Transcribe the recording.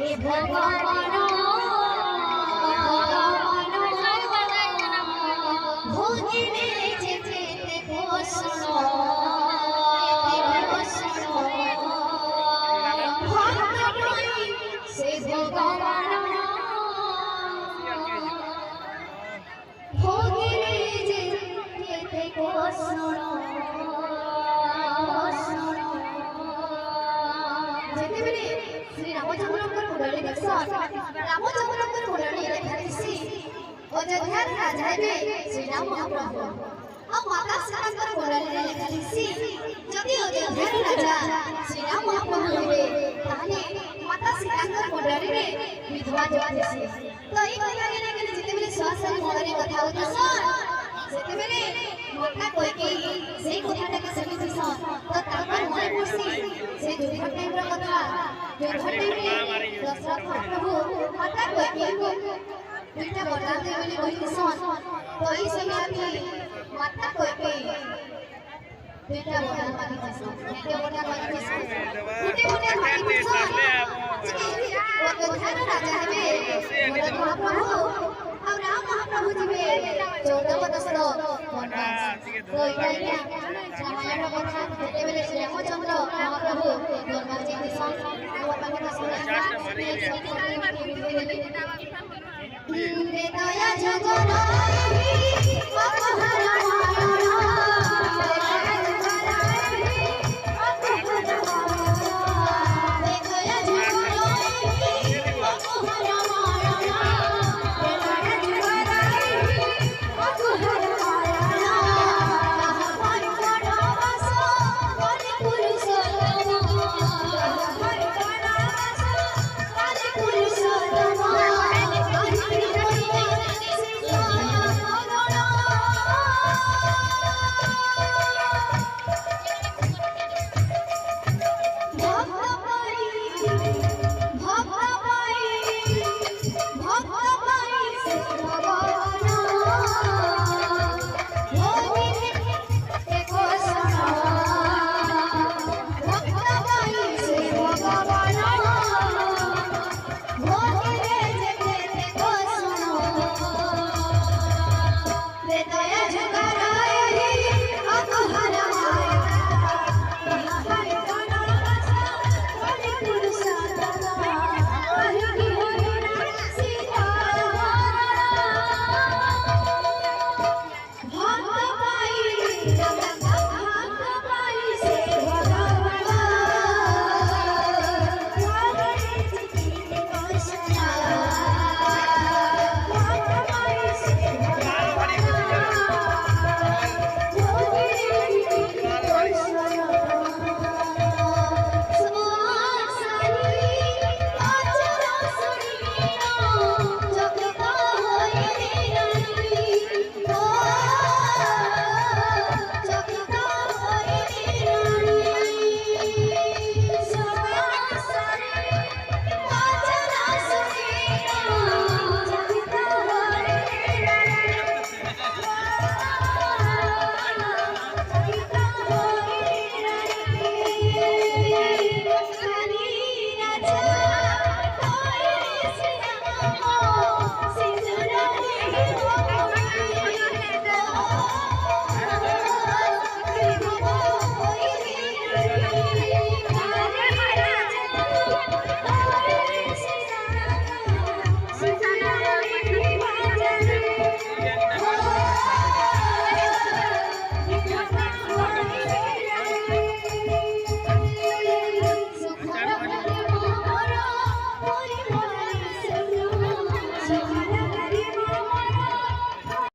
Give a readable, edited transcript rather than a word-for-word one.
भगवान भोगिने जेते घोषणा से भगवान भोगिने जेते घोषणा श्री रामचंद्र कुंडली दर्शन रामचंद्र कुंडली लेखासी अयोध्या राजा श्री राम महाप्रभु और माता सीता कुंडली लेखासी जदि अयोध्या राजा श्री राम महाप्रभु होइबे ताने माता सीता कुंडली रे विधवा जोआसी तो ई कथा के जेते बेले स्वास्थ्य मनरे कथा होतसन जेते बेले माता कोई के सेई कथाटा के समिति स तो तापर मन पड़सी से दुर्घटना टाइम रो कथा दशरथ महाप्रभु माता कोई को दुईटा वरदान दे बोली कहिसन तो ई समय माता कोई के दुईटा वरदान मांगिसन के वरदान मांगिसन गुटे मांगिसन अयोध्या राजा हेबे महाप्रभु और राम महाप्रभु जीवे 14 वर्ष वनवास तो इटाइया रामायण कथा जेते बेले श्री रामचंद्र महाप्रभु दरबार जाइसन और मांगता सुना दया जगन्नाथ